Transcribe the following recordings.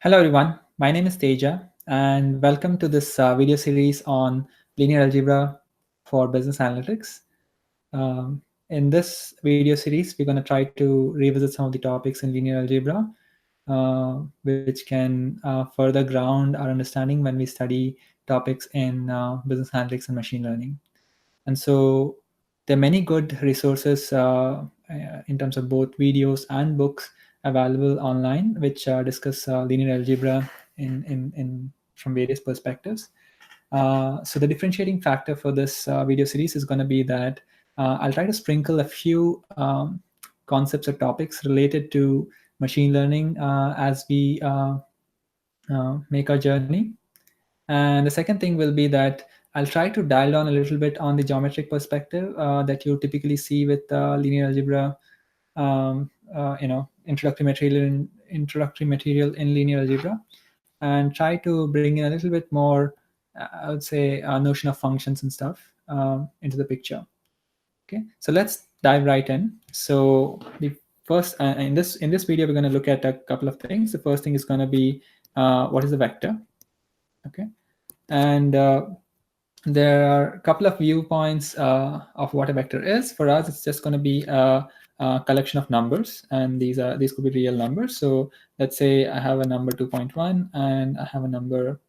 Hello everyone, my name is Teja and welcome to this video series on linear algebra for business analytics. In this video series, we're going to try to revisit some of the topics in linear algebra, which can further ground our understanding when we study topics in business analytics and machine learning. And so there are many good resources in terms of both videos and books available online, which discuss linear algebra from various perspectives. So the differentiating factor for this video series is going to be that I'll try to sprinkle a few concepts or topics related to machine learning as we make our journey. And the second thing will be that I'll try to dial down a little bit on the geometric perspective that you typically see with linear algebra, introductory material in linear algebra, and try to bring in a little bit more, I would say, a notion of functions and stuff into the picture. Okay, so let's dive right in. So the first, in this video, we're going to look at a couple of things. The first thing is going to be what is a vector? Okay. And there are a couple of viewpoints of what a vector is. For us, it's just going to be a collection of numbers, and these could be real numbers. So let's say I have a number 2.1 and I have a number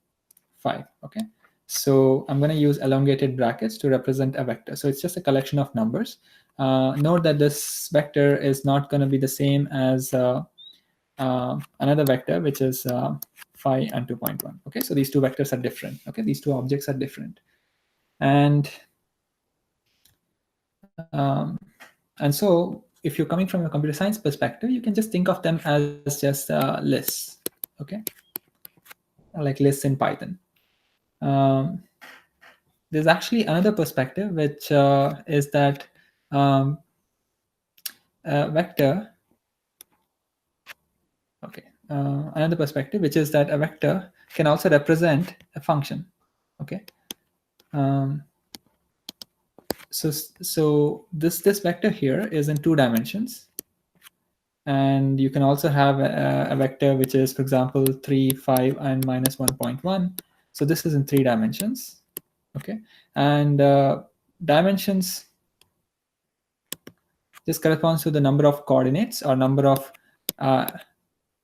5. Okay, so I'm going to use elongated brackets to represent a vector. So it's just a collection of numbers. Note that this vector is not going to be the same as another vector, which is 5 and 2.1. Okay, so these two vectors are different. Okay, these two objects are different, and so if you're coming from a computer science perspective, you can just think of them as just lists. Okay, like lists in Python. There's actually another perspective, which is that a vector. Okay, another perspective, which is that a vector can also represent a function. Okay, so this vector here is in 2 dimensions, and you can also have a vector which is, for example, 3, 5, and minus 1.1. So this is in 3 dimensions. Okay, and dimensions just corresponds to the number of coordinates or number of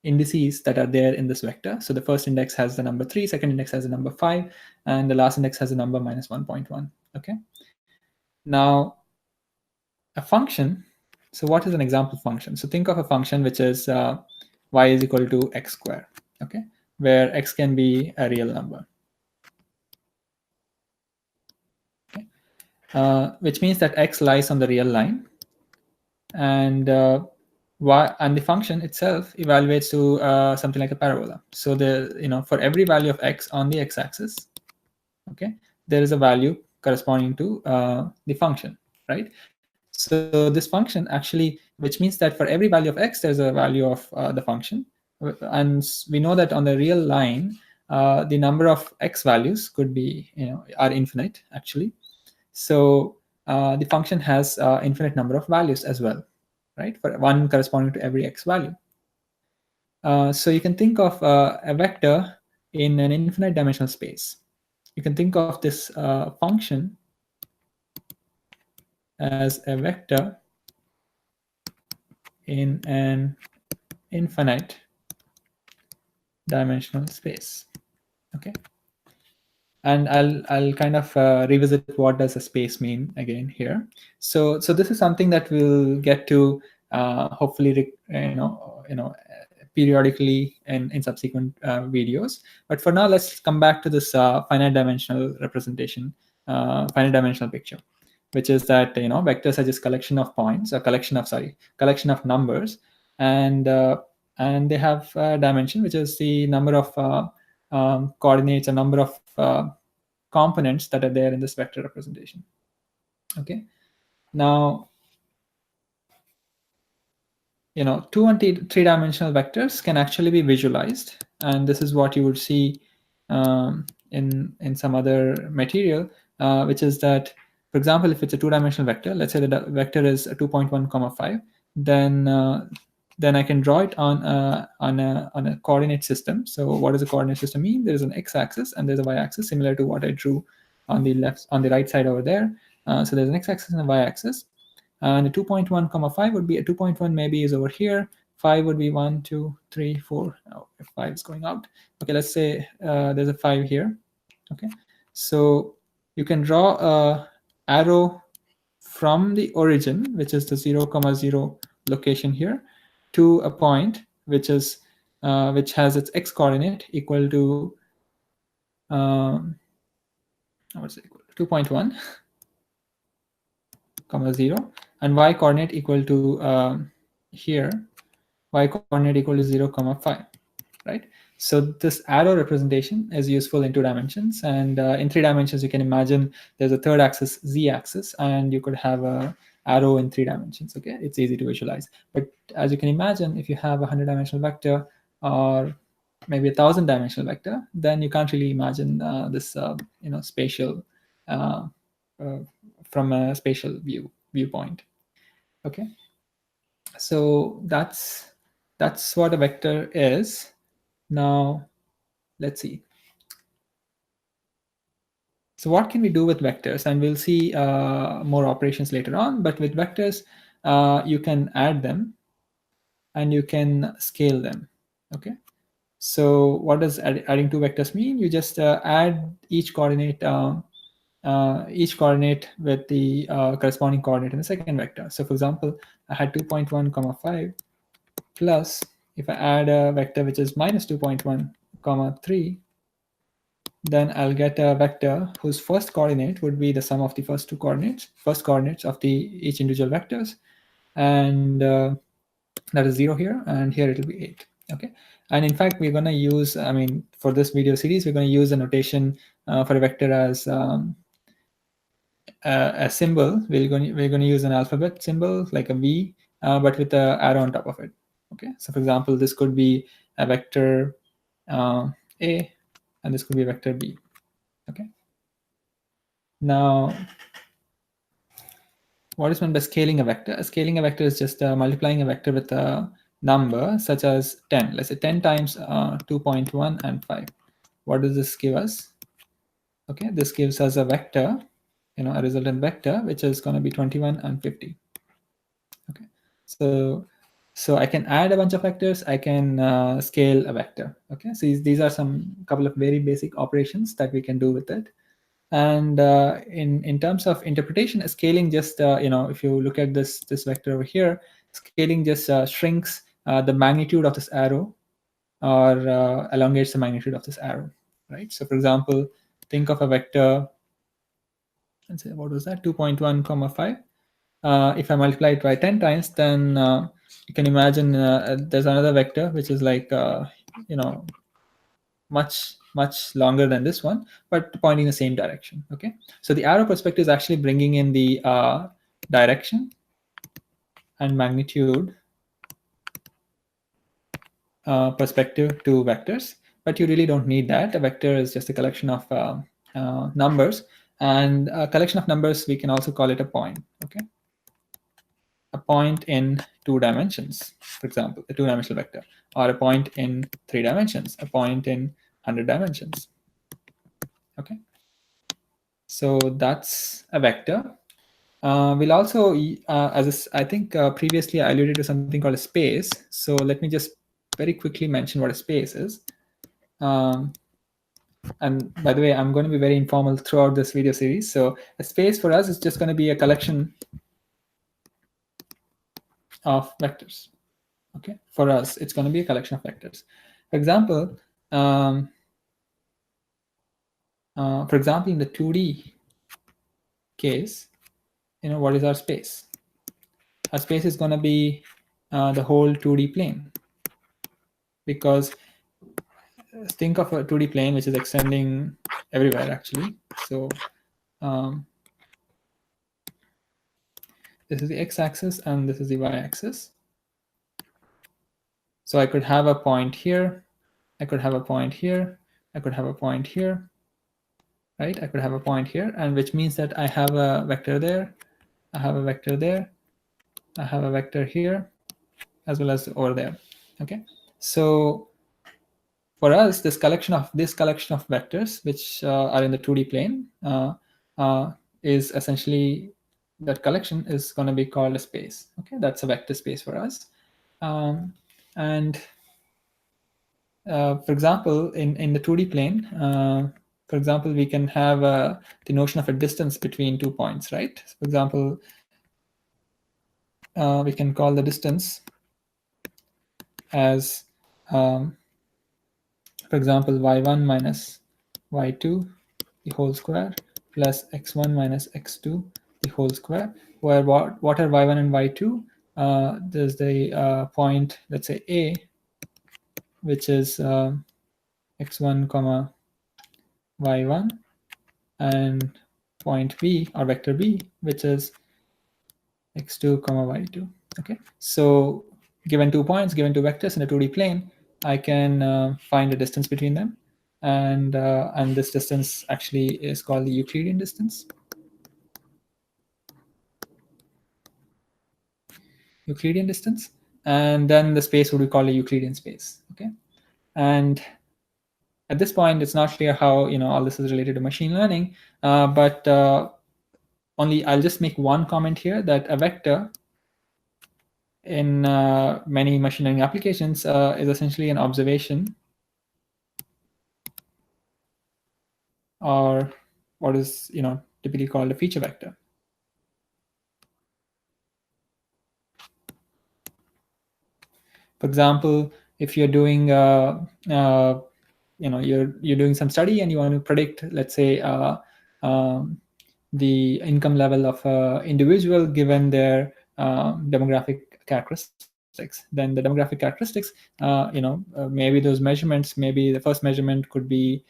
indices that are there in this vector. So the first index has the number 3, second index has the number 5, and the last index has the number minus 1.1. Okay. Now, a function. So what is an example function? So think of a function which is y is equal to x squared. Okay, where x can be a real number. Okay, which means that x lies on the real line, and the function itself evaluates to something like a parabola. So for every value of x on the x-axis, okay, there is a value corresponding to the function, right? So this function actually, which means that for every value of x, there's a value of the function, and we know that on the real line, the number of x values could be, are infinite actually. So the function has infinite number of values as well, right? For one corresponding to every x value. So you can think of a vector in an infinite dimensional space. You can think of this function as a vector in an infinite dimensional space. Okay, and I'll kind of revisit what does a space mean again here. So this is something that we'll get to hopefully periodically in subsequent videos. But for now, let's come back to this finite dimensional representation, finite dimensional picture, which is that vectors are just collection of points, a collection of numbers, and they have a dimension, which is the number of coordinates, a number of components that are there in this vector representation. Okay, now 2 and 3-dimensional vectors can actually be visualized, and this is what you would see in some other material, which is that, for example, if it's a 2-dimensional vector, let's say the vector is 2.1, 5, then then I can draw it on a coordinate system. So what does a coordinate system mean? There's an x-axis and there's a y-axis, similar to what I drew on the right side over there. So there's an x-axis and a y-axis. And the 2.1 comma 5 would be a 2.1 maybe is over here. 5 would be 1, 2, 3, 4. Oh, if 5 is going out. Okay, let's say there's a 5 here. Okay, so you can draw a arrow from the origin, which is the 0, 0 location here, to a point which is which has its x coordinate equal to what's it equal to 2.1 comma 0, and y coordinate equal to here, y coordinate equal to 0 comma 5, right? So this arrow representation is useful in 2 dimensions, and in 3 dimensions you can imagine there's a third axis, z-axis, and you could have a arrow in 3 dimensions. Okay, it's easy to visualize. But as you can imagine, if you have a 100-dimensional vector or maybe a 1,000-dimensional vector, then you can't really imagine this spatial from a spatial viewpoint. Okay, so that's what a vector is. Now let's see. So what can we do with vectors? And we'll see more operations later on. But with vectors, you can add them and you can scale them. Okay. So what does adding 2 vectors mean? You just add each coordinate with the corresponding coordinate in the second vector. So for example, I had 2.1 comma 5 plus, if I add a vector which is minus 2.1 comma 3, then I'll get a vector whose first coordinate would be the sum of the first coordinates of each individual vectors, and that is 0 here, and here it will be 8. Okay, and in fact we're going to use, for this video series, we're going to use a notation for a vector as a symbol. We're going to use an alphabet symbol like a V, but with an arrow on top of it. Okay, so for example, this could be a vector A, and this could be a vector B. Okay. Now, what is meant by scaling a vector? Scaling a vector is just multiplying a vector with a number such as 10. Let's say 10 times 2.1 and 5. What does this give us? Okay, this gives us a vector, a resultant vector, which is going to be 21 and 50. Okay, so I can add a bunch of vectors. I can scale a vector. Okay, so these are some couple of very basic operations that we can do with it. And in terms of interpretation, scaling just if you look at this vector over here, scaling just shrinks the magnitude of this arrow, or elongates the magnitude of this arrow, right? So for example, think of a vector, and say, what was that, 2.1 comma 5. If I multiply it by 10 times, then you can imagine there's another vector which is like much longer than this one, but pointing the same direction. Okay, so the arrow perspective is actually bringing in the direction and magnitude perspective to vectors, but you really don't need that. A vector is just a collection of numbers, and a collection of numbers, we can also call it a point. Okay, a point in 2 dimensions, for example, a 2-dimensional vector, or a point in 3 dimensions, a point in 100 dimensions. Okay, so that's a vector. We'll also, I think previously I alluded to something called a space. So let me just very quickly mention what a space is. And by the way, I'm going to be very informal throughout this video series. So a space for us is just going to be a collection of vectors. Okay, for us, it's going to be a collection of vectors. For example, in the 2D case, what is our space? Our space is going to be the whole 2D plane, because think of a 2D plane which is extending everywhere actually. So this is the x-axis and this is the y-axis. So I could have a point here, I could have a point here, I could have a point here, right? I could have a point here, and which means that I have a vector there, I have a vector there, I have a vector here, as well as over there. Okay, so for us, this collection of vectors which are in the 2D plane is essentially, that collection is going to be called a space. Okay, that's a vector space for us. And for example, in the 2D plane, for example, we can have the notion of a distance between 2 points, right? For example, we can call the distance as, for example, y1 minus y2 the whole square plus x1 minus x2 the whole square, where what are y1 and y2? There's the point, let's say A, which is x1 comma y1, and point B, or vector B, which is x2 comma y2. Okay, so given 2 points, given 2 vectors in a 2D plane, I can find a distance between them, and this distance actually is called the Euclidean distance. Euclidean distance, and then the space would be called a Euclidean space. Okay, and at this point, it's not clear how all this is related to machine learning, but only I'll just make one comment here, that a vector in many machine learning applications is essentially an observation, or what is typically called a feature vector. For example, if you're doing you're doing some study and you want to predict, let's say, the income level of an individual given their demographic characteristics, then the demographic characteristics, maybe those measurements, maybe the first measurement could be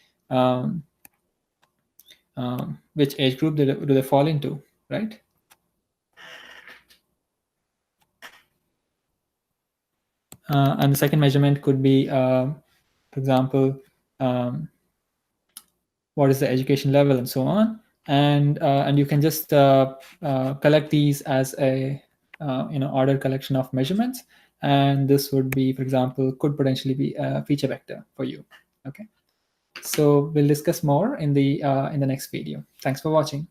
which age group do they fall into, right? And the second measurement could be, for example, what is the education level, and so on. And you can just collect these as a ordered collection of measurements, and this would be, for example, could potentially be a feature vector for you. Okay, so we'll discuss more in the next video. Thanks for watching.